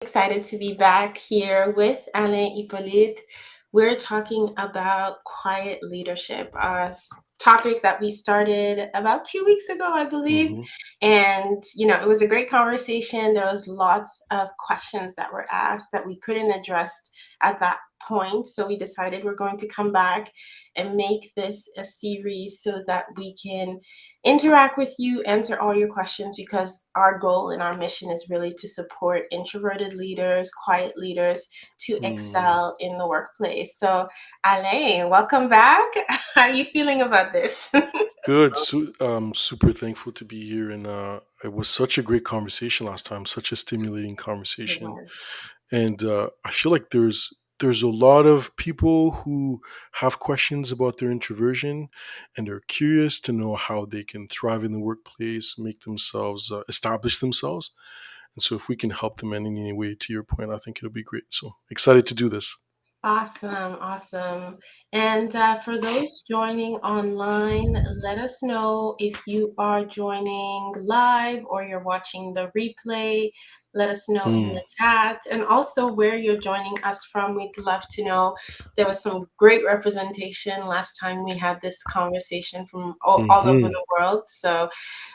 Excited to be back here with Alain Hyppolite. We're talking about quiet leadership, topic that we started about 2 weeks ago, I believe. hmm And, it was a great conversation. There was lots of questions that were asked that we couldn't address at that point. So we decided we're going to come back and make this a series so that we can interact with you, answer all your questions, because our goal and our mission is really to support introverted leaders, quiet leaders to Mm, excel in the workplace. So, Alain, welcome back. How are you feeling about this? good. Super thankful to be here, and it was such a great conversation last time. Such a stimulating It conversation, was. and I feel like there's a lot of people who have questions about their introversion, and they're curious to know how they can thrive in the workplace, make themselves establish themselves. And so, if we can help them in any way, to your point, I think it'll be great. So excited to do this. Awesome, awesome. And for those joining online, let us know if you are joining live or you're watching the replay. Let us know in Mm, the chat and also where you're joining us from. We'd love to know. There was some great representation last time we had this conversation from all over hmm the world. So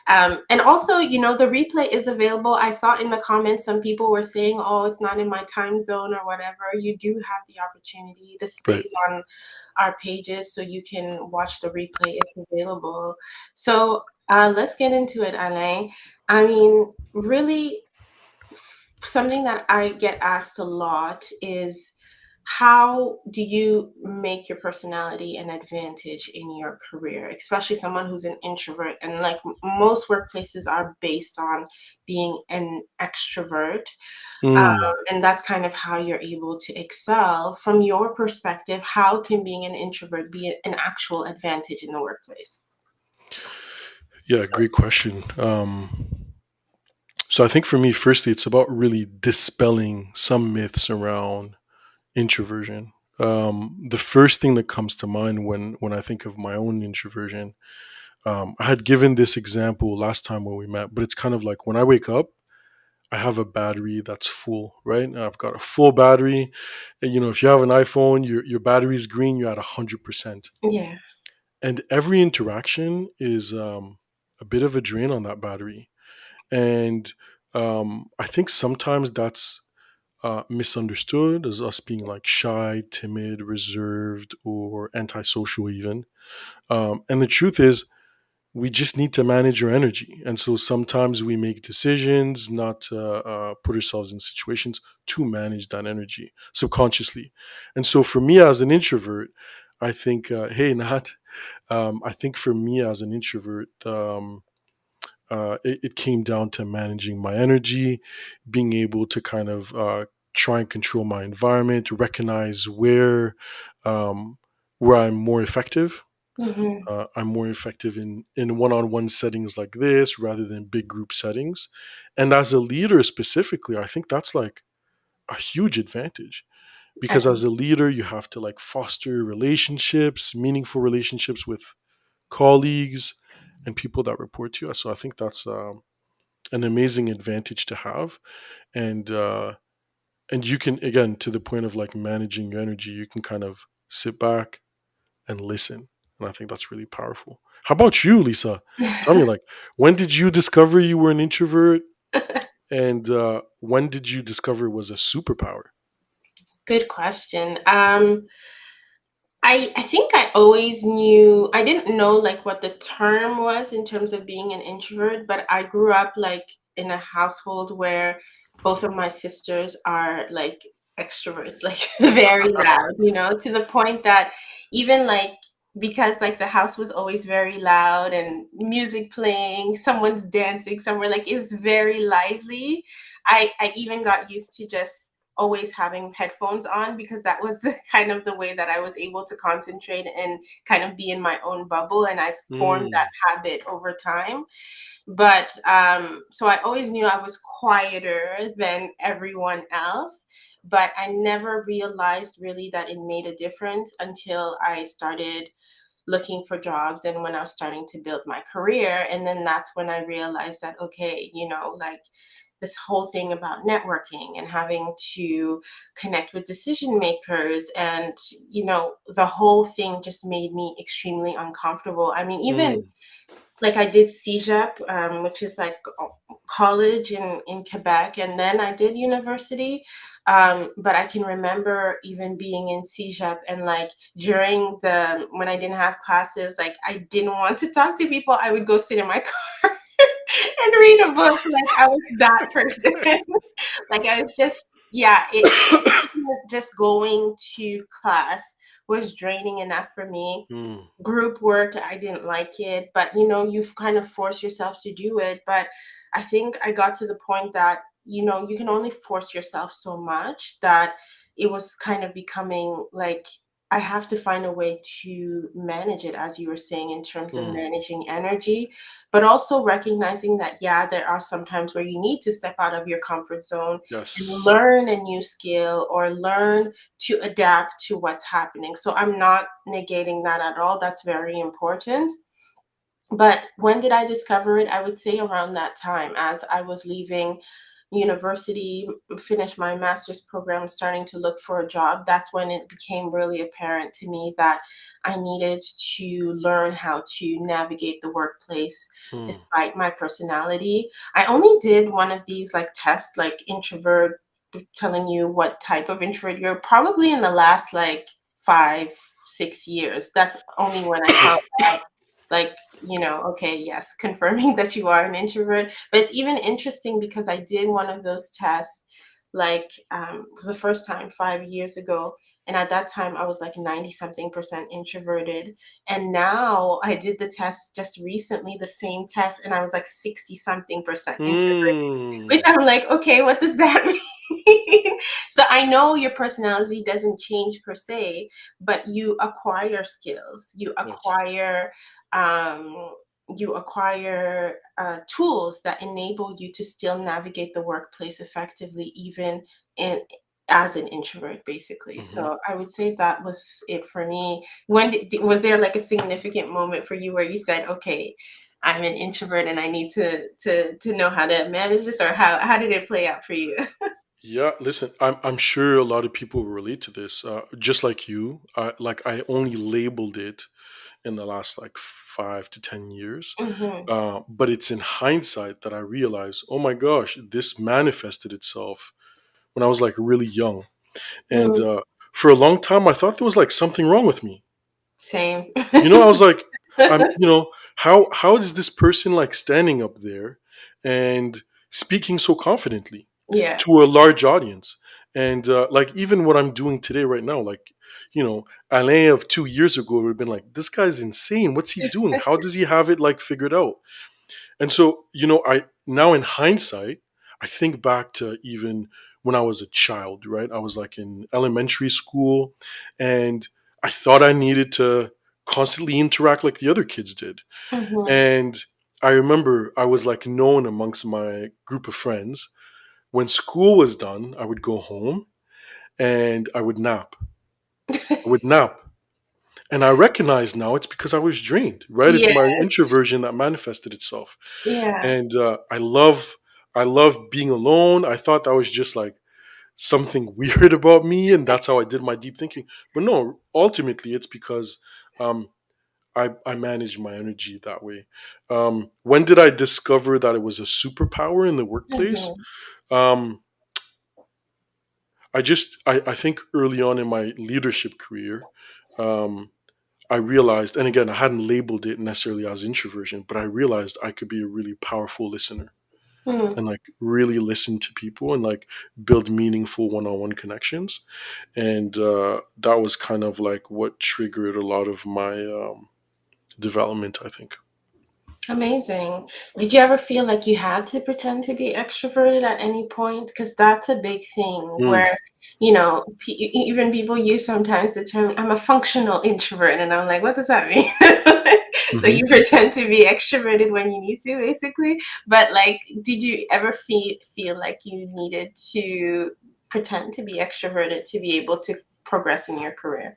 and also, the replay is available. I saw in the comments some people were saying, oh, it's not in my time zone or whatever. You do have the opportunity. This Right. stays on our pages so you can watch the replay. It's available. So let's get into it, Alain. I mean, really, something that I get asked a lot is how do you make your personality an advantage in your career, especially someone who's an introvert? And like most workplaces are based on being an extrovert. Mm. And that's kind of how you're able to excel. From your perspective, how can being an introvert be an actual advantage in the workplace? Yeah, great question. So I think for me, firstly, it's about really dispelling some myths around introversion. The first thing that comes to mind when I think of my own introversion, I had given this example last time when we met, but it's kind of like when I wake up, I have a battery that's full, right? I've got a full battery. And, if you have an iPhone, your battery is green, you're at 100%. Yeah. And every interaction is a bit of a drain on that battery. And I think sometimes that's misunderstood as us being like shy, timid, reserved, or antisocial, even. And the truth is, we just need to manage our energy. And so sometimes we make decisions not to put ourselves in situations to manage that energy subconsciously. And so for me as an introvert, I think, hey, Nat, I think for me as an introvert, it came down to managing my energy, being able to kind of try and control my environment, recognize um, where I'm more effective. Hmm. I'm more effective in one-on-one settings like this rather than big group settings. And as a leader specifically, I think that's like a huge advantage because as a leader, you have to like foster relationships, meaningful relationships with colleagues and people that report to you. So I think that's an amazing advantage to have, and you can, again, to the point of like managing your energy, you can kind of sit back and listen, and I think that's really powerful. How about you, Lisa? Tell me, like, when did you discover you were an introvert, and when did you discover it was a superpower? Good question. I think I always knew. I didn't know like what the term was in terms of being an introvert, but I grew up like in a household where both of my sisters are like extroverts, like very loud, to the point that even like because like the house was always very loud and music playing, someone's dancing somewhere, like it's very lively. I even got used to just always having headphones on because that was the kind of the way that I was able to concentrate and kind of be in my own bubble, and I formed that Mm, habit over time. But so I always knew I was quieter than everyone else, but I never realized really that it made a difference until I started looking for jobs and when I was starting to build my career. And then that's when I realized that, okay, like this whole thing about networking and having to connect with decision makers, and the whole thing just made me extremely uncomfortable. I mean, even Mm, like I did CEGEP, which is like college in Quebec, and then I did university. But I can remember even being in CEGEP, and like during the when I didn't have classes, like I didn't want to talk to people. I would go sit in my car and read a book. Like I was that person. Like I was just, yeah, just going to class was draining enough for me. mm, Group work, I didn't like it, but you've kind of forced yourself to do it. But I think I got to the point that you can only force yourself so much, that it was kind of becoming like I have to find a way to manage it, as you were saying, in terms of mm. managing energy, but also recognizing that, yeah, there are some times where you need to step out of your comfort zone and Yes. learn a new skill or learn to adapt to what's happening. So I'm not negating that at all. That's very important. But when did I discover it? I would say around that time, as I was leaving university, finish my master's program, starting to look for a job. That's when it became really apparent to me that I needed to learn how to navigate the workplace Mm, despite my personality. I only did one of these like tests, like introvert, telling you what type of introvert you're, probably in the last like 5, 6 years. That's only when I found out, like, okay, yes, confirming that you are an introvert. But it's even interesting because I did one of those tests, like, for the first time 5 years ago. And at that time, I was like 90 something percent introverted. And now I did the test just recently, the same test, and I was like 60 something percent introverted, which mm. I'm like, okay, what does that mean? So I know your personality doesn't change per se, but you acquire skills, Yes. um, you acquire tools that enable you to still navigate the workplace effectively, even in as an introvert, basically. Hmm. So I would say that was it for me. Was there like a significant moment for you where you said, okay, I'm an introvert and I need to know how to manage this, or how did it play out for you? Yeah, listen, I'm sure a lot of people relate to this. Just like you, I only labeled it in the last like 5 to 10 years. Hmm. But it's in hindsight that I realize, oh my gosh, this manifested itself when I was like really young. And Mm, for a long time, I thought there was like something wrong with me. same. I was like, how is this person like standing up there and speaking so confidently Yeah. to a large audience? And like even what I'm doing today, right now, like Alain of 2 years ago would have been like, this guy's insane. What's he doing? How does he have it like figured out? And so, I now in hindsight, I think back to even when I was a child, right? I was like in elementary school, and I thought I needed to constantly interact like the other kids did. Hmm. And I remember I was like known amongst my group of friends. When school was done, I would go home and I would nap. I would nap. And I recognize now it's because I was drained, right? It's Yeah. my introversion that manifested itself. Yeah. And I love being alone. I thought that was just like something weird about me, and that's how I did my deep thinking. But no, ultimately, it's because um, I manage my energy that way. When did I discover that it was a superpower in the workplace? Hmm. Um, I think early on in my leadership career, um, I realized, and again, I hadn't labeled it necessarily as introversion, but I realized I could be a really powerful listener Hmm. and like really listen to people and like build meaningful one-on-one connections. And that was kind of like what triggered a lot of my development, I think. Amazing. Did you ever feel like you had to pretend to be extroverted at any point? Because that's a big thing Mm, where, even people use sometimes the term, I'm a functional introvert. And I'm like, what does that mean? So hmm. you pretend to be extroverted when you need to, basically. But like, did you ever feel like you needed to pretend to be extroverted to be able to progress in your career?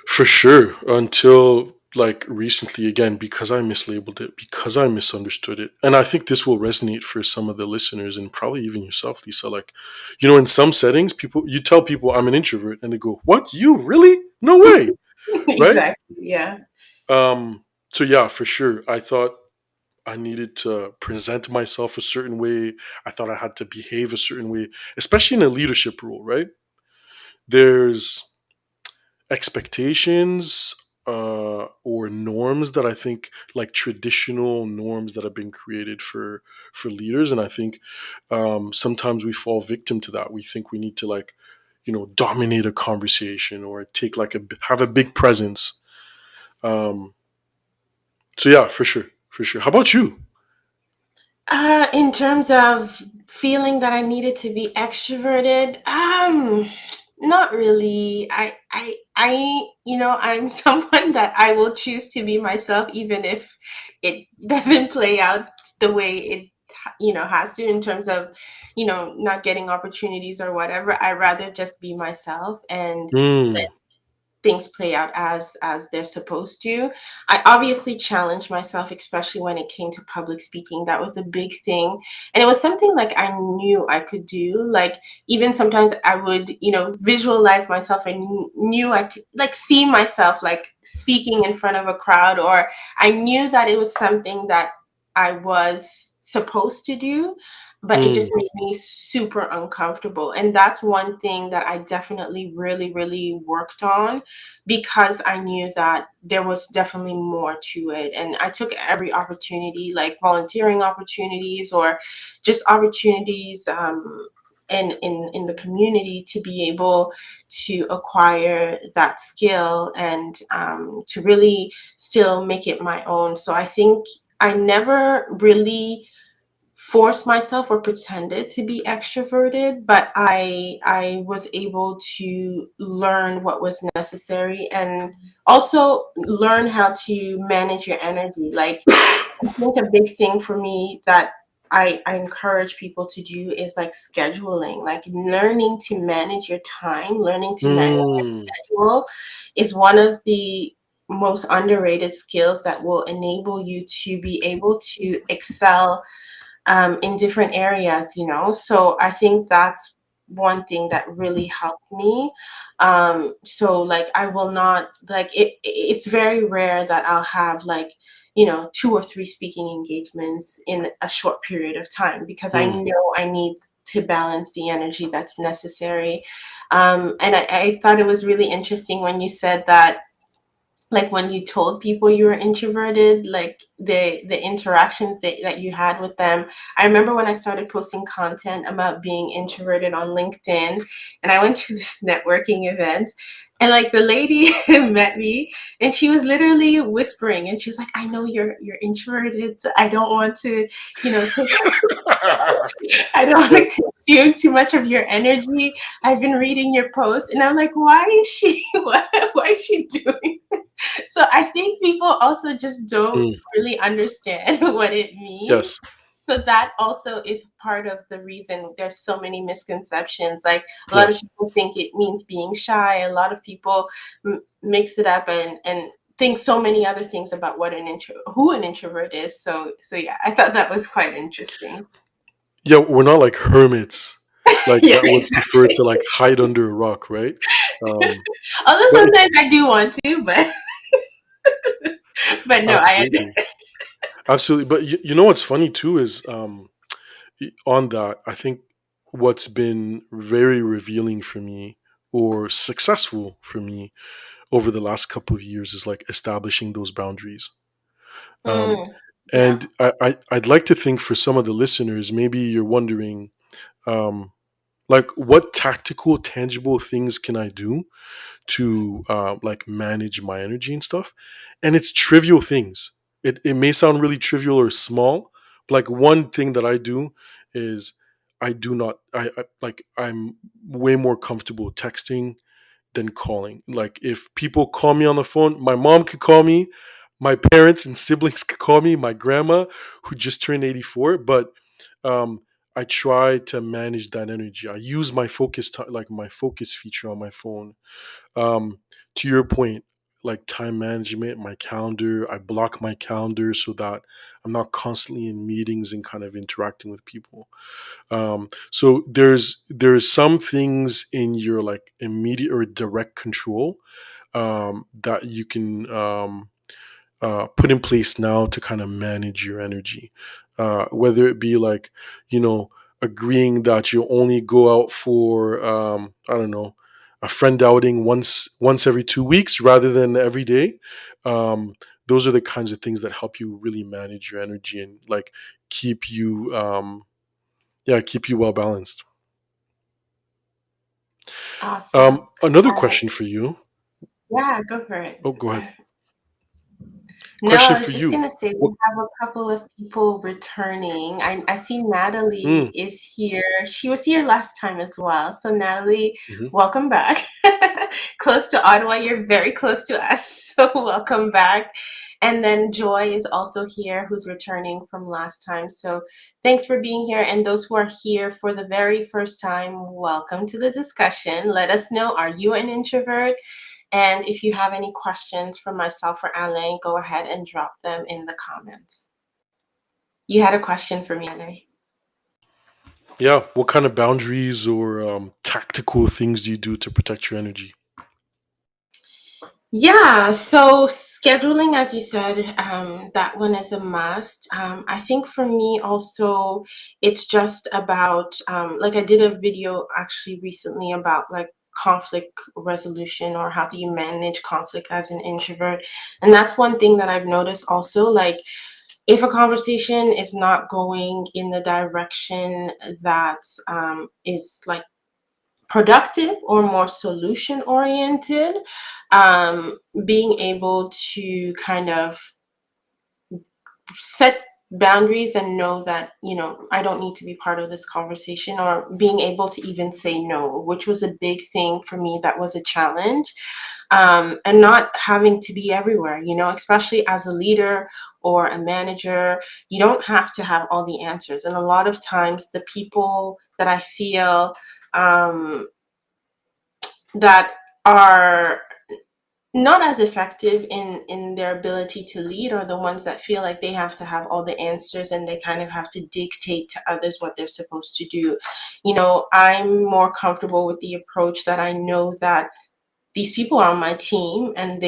For sure, until like recently again because I mislabeled it, because I misunderstood it. And I think this will resonate for some of the listeners and probably even yourself, Lisa. Like, in some settings, people you tell people I'm an introvert and they go, "What? You really? No way." Right? Exactly. Yeah. So yeah, for sure. I thought I needed to present myself a certain way. I thought I had to behave a certain way, especially in a leadership role, right? There's expectations or norms that I think, like traditional norms that have been created for leaders, and I think sometimes we fall victim to that. We think we need to, like, dominate a conversation or take like have a big presence. Um, so yeah, for sure, for sure. How about you? In terms of feeling that I needed to be extroverted, not really. I'm someone that I will choose to be myself, even if it doesn't play out the way it, has to, in terms of, not getting opportunities or whatever. I rather just be myself and Mm, things play out as they're supposed to. I obviously challenged myself, especially when it came to public speaking. That was a big thing. And it was something like I knew I could do. Like even sometimes I would, visualize myself and knew I could like see myself like speaking in front of a crowd, or I knew that it was something that I was supposed to do, but it just mm, made me super uncomfortable. And that's one thing that I definitely really, really worked on, because I knew that there was definitely more to it. And I took every opportunity, like volunteering opportunities or just opportunities in the community, to be able to acquire that skill and to really still make it my own. So I think I never really forced myself or pretended to be extroverted, but I was able to learn what was necessary and also learn how to manage your energy. Like I think a big thing for me that I encourage people to do is like scheduling, like learning to manage your time, learning to manage mm, your schedule is one of the most underrated skills that will enable you to be able to excel in different areas. So I think that's one thing that really helped me. So like I will not like it's very rare that I'll have like, two or three speaking engagements in a short period of time, because I mm. know I need to balance the energy that's necessary. And I thought it was really interesting when you said that, like when you told people you were introverted, like the interactions that you had with them. I remember when I started posting content about being introverted on LinkedIn, and I went to this networking event, and like the lady met me, and she was literally whispering, and she was like, I know you're introverted, so I don't want to, I don't want Yeah. to consume too much of your energy. I've been reading your posts, and I'm like, why is she? Why is she doing this? So I think people also just don't Mm, really understand what it means. yes. So that also is part of the reason there's so many misconceptions. Like a lot of Yes. people think it means being shy. A lot of people mix it up and think so many other things about what who an introvert is. So yeah, I thought that was quite interesting. Yeah, we're not like hermits, like Yeah, that would prefer exactly. to like hide under a rock, right? Um, Although but sometimes I do want to, but but no, I absolutely, absolutely. But you know what's funny too is on that, I think what's been very revealing for me or successful for me over the last couple of years is like establishing those boundaries. Um, understand. Yeah. and I'd like to think for some of the listeners, maybe you're wondering, um, like, what tactical, tangible things can I do to like manage my energy and stuff? And it's trivial things. It may sound really trivial or small, but like one thing that I do is I do not I like I'm way more comfortable texting than calling. Like if people call me on the phone, my mom could call me, my parents and siblings could call me, my grandma who just turned 84, but um I try to manage that energy. I use my focus like my focus feature on my phone. Um to your point, like time management, my calendar. I block my calendar so that I'm not constantly in meetings and kind of interacting with people. So there's some things in your like immediate or direct control that you can put in place now to kind of manage your energy. Whether it be like, you know, agreeing that you only go out for, I don't know, a friend outing once every 2 weeks rather than every day. Um, those are the kinds of things that help you really manage your energy and like keep you, keep you well balanced. Awesome. Another Uh, question for you. yeah, go for it. Oh, go ahead. No, Question I for was just you. gonna say we What? have a couple of people returning. I see Natalie Mm, is here. She was here last time as well. So Natalie, mhm. welcome back. Close to Ottawa, you're very close to us. So welcome back. And then Joy is also here, who's returning from last time. So thanks for being here. And those who are here for the very first time, welcome to the discussion. Let us know, are you an introvert? And if you have any questions for myself or Alain, go ahead and drop them in the comments. You had a question for me, Alain. Yeah. What kind of boundaries or tactical things do you do to protect your energy? Yeah, so scheduling, as you said, that one is a must. I think for me also, it's just about, like I did a video actually recently about like conflict resolution or how do you manage conflict as an introvert. And that's one thing that I've noticed also, like if a conversation is not going in the direction that is like productive or more solution oriented, being able to kind of set boundaries and know that, you know, I don't need to be part of this conversation, or being able to even say no, which was a big thing for me. That was a challenge. And not having to be everywhere, you know, especially as a leader or a manager, you don't have to have all the answers. And a lot of times the people that I feel um, that are not as effective in their ability to lead are the ones that feel like they have to have all the answers and they kind of have to dictate to others what they're supposed to do. You know, I'm more comfortable with the approach that I know that these people are on my team and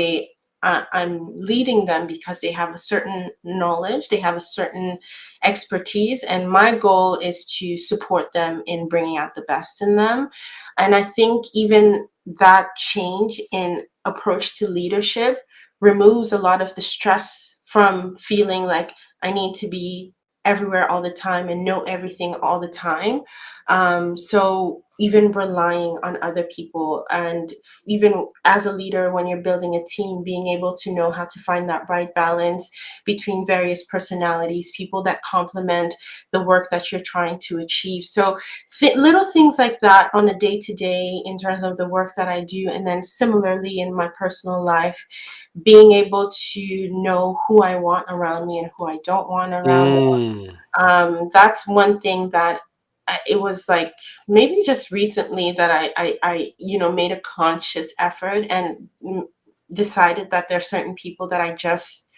I'm leading them because they have a certain knowledge, they have a certain expertise, and my goal is to support them in bringing out the best in them. And I think even that change in approach to leadership removes a lot of the stress from feeling like I need to be everywhere all the time and know everything all the time. So even relying on other people, and even as a leader, when you're building a team, being able to know how to find that right balance between various personalities, people that complement the work that you're trying to achieve. So little things like that on a day to day in terms of the work that I do. And then similarly in my personal life, being able to know who I want around me and who I don't want around me. Mm, That's one thing that it was like maybe just recently that I you know, made a conscious effort and decided that there are certain people that I just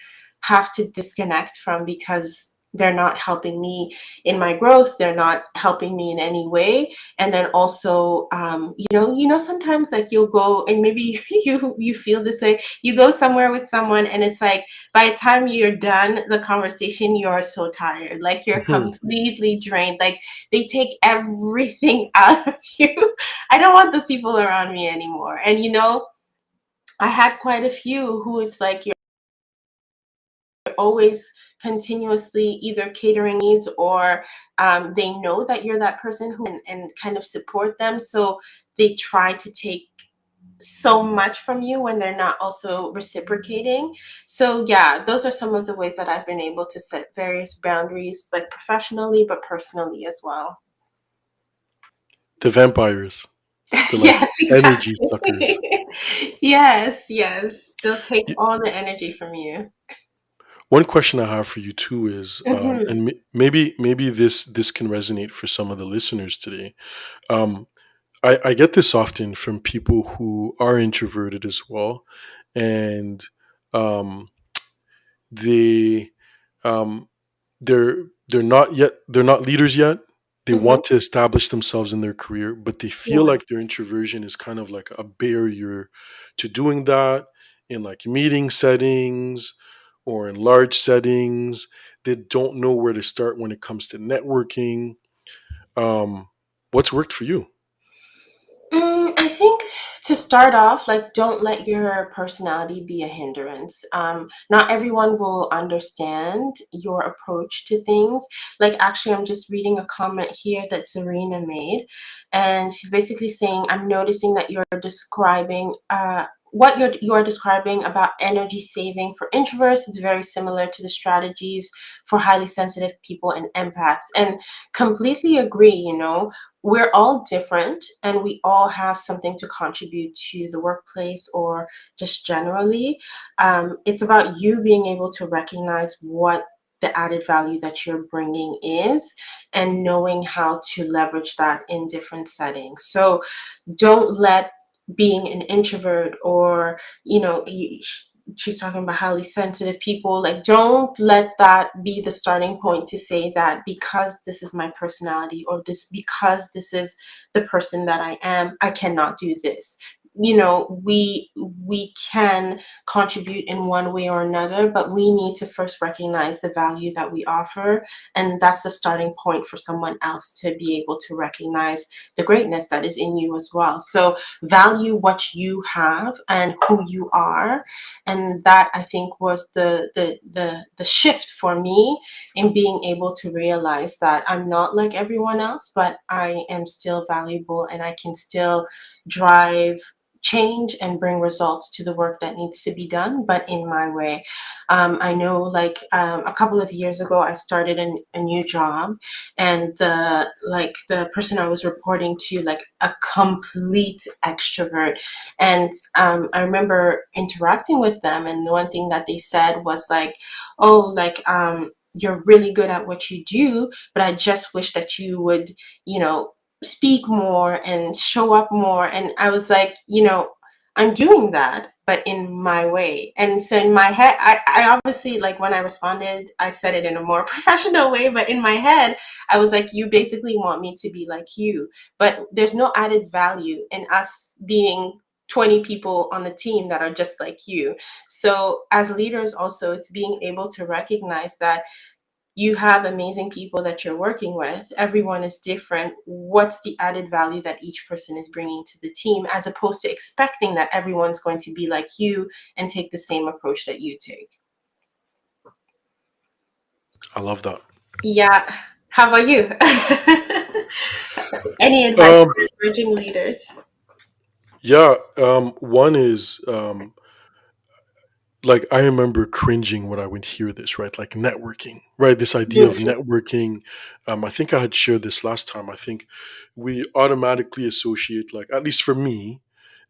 have to disconnect from because they're not helping me in my growth. They're not helping me in any way. And then also, you know, sometimes like you'll go and maybe you feel this way. You go somewhere with someone, and it's like by the time you're done the conversation, you're so tired, like you're mhm. completely drained, like they take everything out of you. I don't want those people around me anymore. And you know, I had quite a few who is like you're always continuously either catering needs, or they know that you're that person who and kind of support them, so they try to take so much from you when they're not also reciprocating. So yeah, those are some of the ways that I've been able to set various boundaries, like professionally but personally as well. The vampires, the like Yes, energy exactly. suckers. Yes, yes, they'll take Y- all the energy from you. One question I have for you too is, Mhm. and maybe this can resonate for some of the listeners today. Um, I get this often from people who are introverted as well, and um, they um, they're not leaders yet. They Mm-hmm. want to establish themselves in their career, but they feel Yeah. like their introversion is kind of like a barrier to doing that in like meeting settings or in large settings. They don't know where to start when it comes to networking. What's worked for you? I think to start off, like, don't let your personality be a hindrance. Not everyone will understand your approach to things. Like, actually, I'm just reading a comment here that Serena made, and she's basically saying, "I'm noticing that you're describing." What you're describing about energy saving for introverts is very similar to the strategies for highly sensitive people and empaths, and completely agree. We're all different and we all have something to contribute to the workplace or just generally. It's about you being able to recognize what the added value that you're bringing is and knowing how to leverage that in different settings. So don't let being an introvert or she's talking about highly sensitive people, like, don't let that be the starting point to say that because this is my personality or this because this is the person that I am, I cannot do this. We can contribute in one way or another, but we need to first recognize the value that we offer, and that's the starting point for someone else to be able to recognize the greatness that is in you as well. So value what you have and who you are, and that, I think, was the shift for me in being able to realize that I'm not like everyone else, but I am still valuable and I can still drive change and bring results to the work that needs to be done, but in my way. I know, like, a couple of years ago, I started a new job, and the person I was reporting to, like, a complete extrovert. And I remember interacting with them, and the one thing that they said was like, "Oh, like, you're really good at what you do, but I just wish that you would, you know, speak more and show up more." And I was like, I'm doing that, but in my way. And so in my head, I obviously, like, when I responded, I said it in a more professional way, but in my head, I was like, you basically want me to be like you, but there's no added value in us being 20 people on the team that are just like you. So as leaders also, it's being able to recognize that you have amazing people that you're working with. Everyone is different. What's the added value that each person is bringing to the team, as opposed to expecting that everyone's going to be like you and take the same approach that you take? I love that. Yeah. How about you? Any advice Um, for emerging leaders? yeah. One is like I remember cringing when I would hear this, right? Like networking, right? This idea of Mhm. networking. I think I had shared this last time. I think we automatically associate, like, at least for me,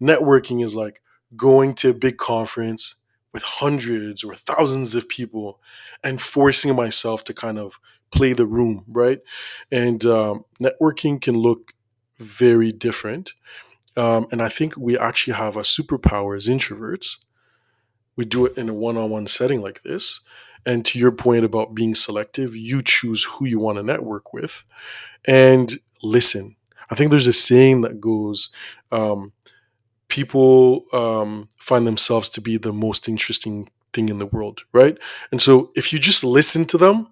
networking is like going to a big conference with hundreds or thousands of people and forcing myself to kind of play the room, right? And networking can look very different. And I think we actually have a superpower as introverts. We do it in a one-on-one setting like this, and to your point about being selective, you choose who you want to network with and listen. I think there's a saying that goes, um, people find themselves to be the most interesting thing in the world, right? And so if you just listen to them,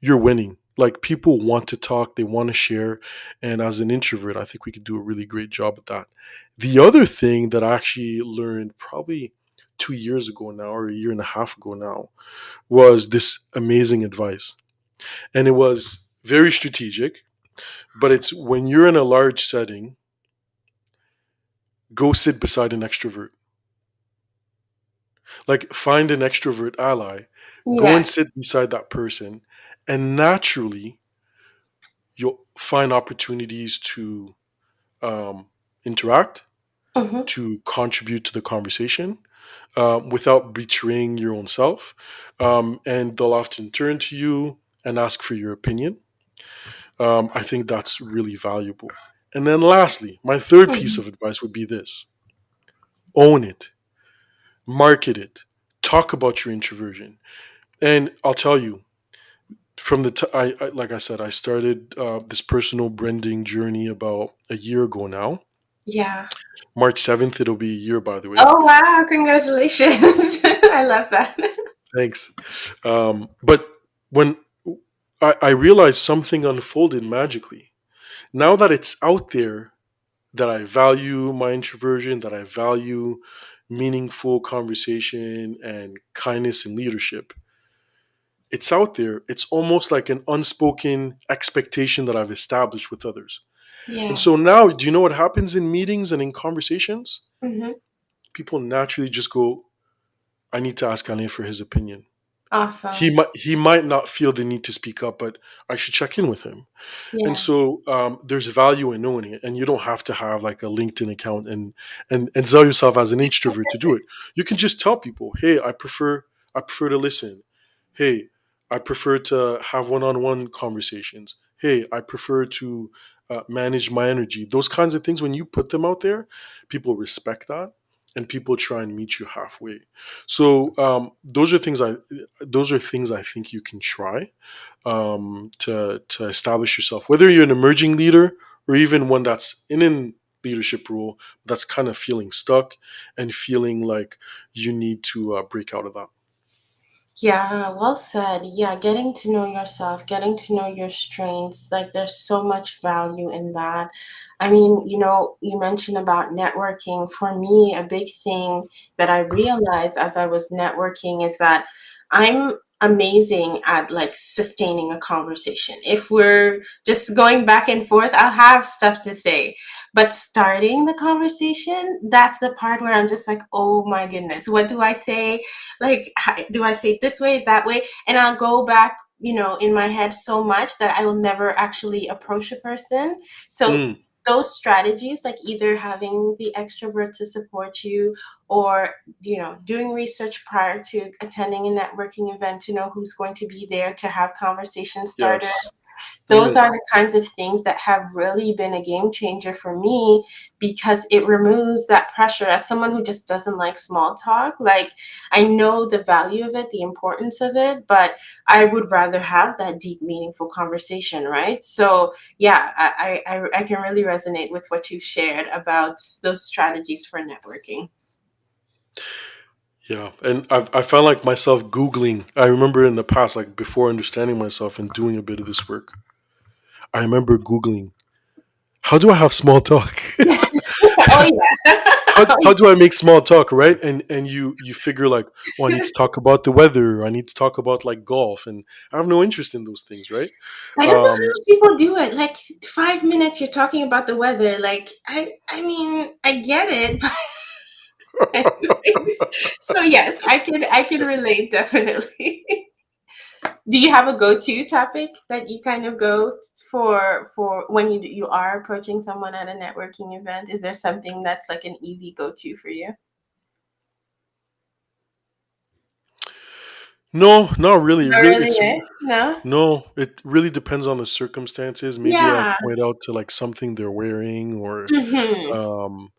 you're winning. Like, people want to talk, they want to share, and as an introvert, I think we could do a really great job at that. The other thing that I actually learned probably 2 years ago now, or a year and a half ago now, was this amazing advice, and it was very strategic. But it's, when you're in a large setting, go sit beside an extrovert. Like, find an extrovert ally, go and Yeah. sit beside that person, and naturally you'll find opportunities to interact, Hmm. to contribute to the conversation, without betraying your own self. And they'll often turn to you and ask for your opinion. I think that's really valuable. And then lastly, my third piece Hmm. of advice would be this: own it. market it, talk about your introversion. And I'll tell you, from like I said, I started this personal branding journey about a year ago now. Yeah. March 7th, it'll be a year, by the way. Oh wow, congratulations. I love that. Thanks. But when I realized something unfolded magically, now that it's out there, that I value my introversion, that I value meaningful conversation and kindness and leadership, it's out there. It's almost like an unspoken expectation that I've established with others. And so Yes. now, do you know what happens in meetings and in conversations? Hmm. People naturally just go, I need to ask Alain for his opinion. Awesome. He might not feel the need to speak up, but I should check in with him. And Yeah. so there's value in knowing it, and you don't have to have like a LinkedIn account and sell yourself as an introvert to do it. You can just tell people, hey, I prefer to listen. Hey, I prefer to have one-on-one conversations. Hey, I prefer to manage my energy. Those kinds of things, when you put them out there, people respect that, and people try and meet you halfway. So those are things I think you can try to establish yourself, whether you're an emerging leader or even one that's in a leadership role that's kind of feeling stuck and feeling like you need to break out of that. Yeah, well said. Yeah, getting to know yourself, getting to know your strengths, like there's so much value in that. I mean, you mentioned about networking. For me, a big thing that I realized as I was networking is that I'm amazing at like sustaining a conversation. If we're just going back and forth, I'll have stuff to say. But starting the conversation, that's the part where I'm just like, oh my goodness, what do I say? Like, do I say it this way, that way? And I'll go back, in my head so much that I will never actually approach a person. So Mm, those strategies, like either having the extrovert to support you, or doing research prior to attending a networking event to know who's going to be there to have conversation starters, yes. those Mm, are the kinds of things that have really been a game changer for me, because it removes that pressure. As someone who just doesn't like small talk, like, I know the value of it, the importance of it, but I would rather have that deep, meaningful conversation, right? So yeah, I can really resonate with what you've shared about those strategies for networking. yeah, and I found like myself Googling. I remember in the past, like before understanding myself and doing a bit of this work, I remember Googling, how do I have small talk? Oh yeah. how do I make small talk, right? And you figure like, oh, I need to talk about the weather. I need to talk about like golf, and I have no interest in those things, right? I don't know Um, how people do it. Like 5 minutes, you're talking about the weather. Like I mean, I get it, but anyways. So yes, I can relate definitely. Do you have a go-to topic that you kind of go for when you are approaching someone at a networking event? Is there something that's like an easy go-to for you? no, not really. Not Really, really, it's eh? No. no. It really depends on the circumstances. Maybe I'll Yeah. point out to like something they're wearing or Hmm. um,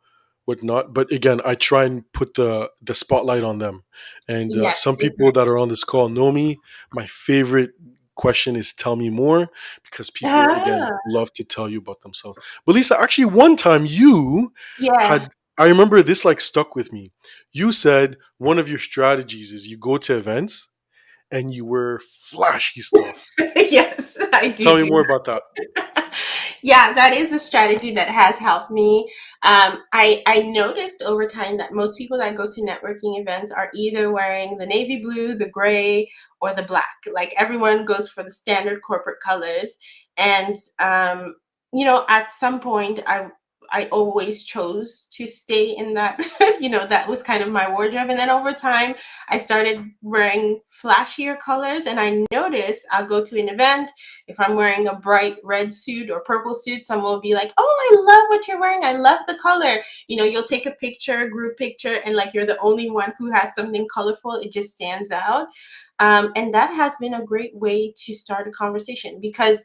whatnot. But again, I try and put the spotlight on them. And Yes. some people that are on this call know me. My favorite question is "Tell me more," because people again Ah, love to tell you about themselves. But Lisa, actually, one time you yeah. had. I remember this like stuck with me. You said one of your strategies is you go to events and you wear flashy stuff. Yes, I Tell me do. more about that. Yeah, that is a strategy that has helped me. I noticed over time that most people that go to networking events are either wearing the navy blue, the gray, or the black. Like everyone goes for the standard corporate colors, and at some point, I always chose to stay in that. That was kind of my wardrobe, and then over time, I started wearing flashier colors, and I noticed I'll go to an event. If I'm wearing a bright red suit or purple suit, someone will be like, "Oh, I love what you're wearing. I love the color." You'll take a picture, group picture, and like you're the only one who has something colorful. It just stands out. And that has been a great way to start a conversation, because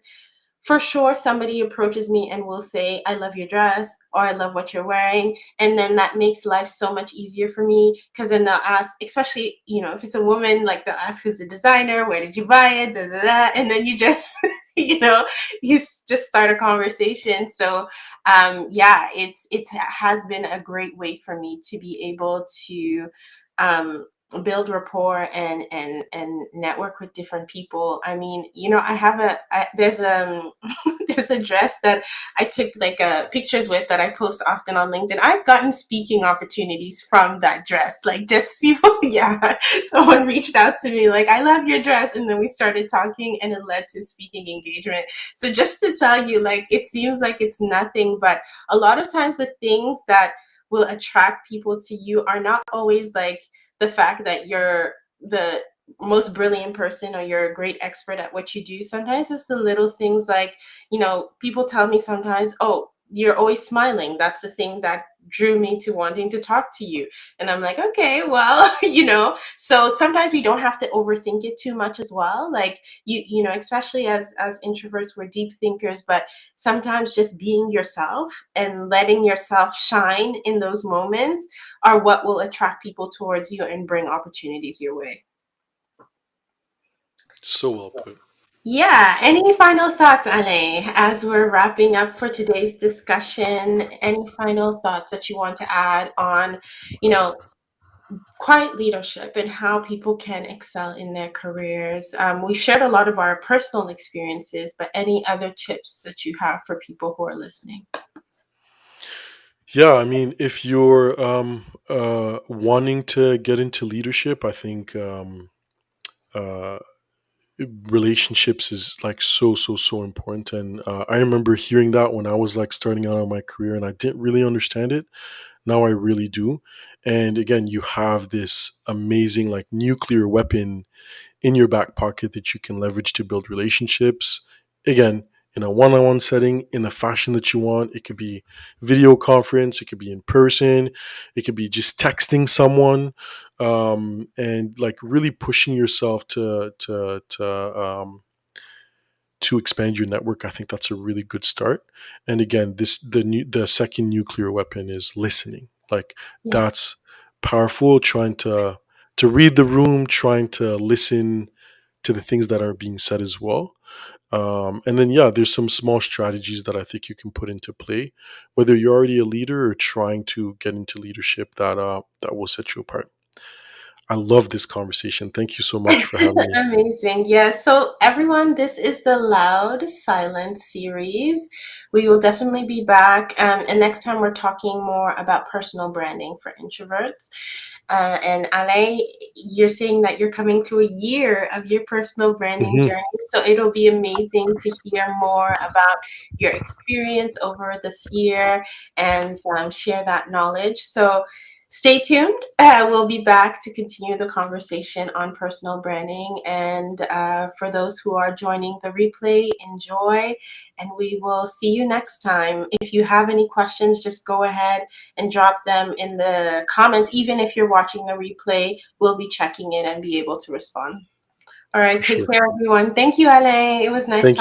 for sure somebody approaches me and will say, I love your dress, or I love what you're wearing. And then that makes life so much easier for me, because then they'll ask, especially, if it's a woman, like they'll ask, who's the designer, where did you buy it, da, da, da. And then you just, you know, just start a conversation. So yeah, it has been a great way for me to be able to um, build rapport and network with different people. I mean, I have there's there's a dress that I took like pictures with that I post often on LinkedIn. I've gotten speaking opportunities from that dress. Like, just people, yeah. Someone reached out to me like, I love your dress, and then we started talking, and it led to speaking engagement. So just to tell you, like, it seems like it's nothing, but a lot of times the things that will attract people to you are not always like the fact that you're the most brilliant person or you're a great expert at what you do. Sometimes it's the little things, like, people tell me sometimes, oh, you're always smiling. That's the thing that drew me to wanting to talk to you. And I'm like, okay, well, so sometimes we don't have to overthink it too much as well. Like, especially as introverts, we're deep thinkers, but sometimes just being yourself and letting yourself shine in those moments are what will attract people towards you and bring opportunities your way. So well put. Yeah. Any final thoughts, Alain, as we're wrapping up for today's discussion? Any final thoughts that you want to add on, you know, quiet leadership and how people can excel in their careers? We've shared a lot of our personal experiences, but any other tips that you have for people who are listening? Yeah, I mean, if you're wanting to get into leadership, I think uh, relationships is like so important. And I remember hearing that when I was like starting out on my career, and I didn't really understand it. Now I really do. And again, you have this amazing like nuclear weapon in your back pocket that you can leverage to build relationships. Again, in a one-on-one setting, in the fashion that you want. It could be video conference, it could be in person, it could be just texting someone, and like really pushing yourself to expand your network. I think that's a really good start. And again, the second nuclear weapon is listening. Like, Yes. that's powerful. Trying to read the room, trying to listen to the things that are being said as well. And then yeah, there's some small strategies that I think you can put into play, whether you're already a leader or trying to get into leadership, that will set you apart. I love this conversation. Thank you so much for having me. Amazing. Yes. So, everyone, this is the Loud Silence series. We will definitely be back. And next time, we're talking more about personal branding for introverts. And Alain, you're saying that you're coming to a year of your personal branding Mhm. journey. So, it'll be amazing to hear more about your experience over this year and share that knowledge. So, stay tuned. We'll be back to continue the conversation on personal branding. And for those who are joining the replay, enjoy. And we will see you next time. If you have any questions, just go ahead and drop them in the comments. Even if you're watching the replay, we'll be checking it and be able to respond. All For right. Take sure. care, everyone. Thank you, Ale. It was nice Thank talking. you.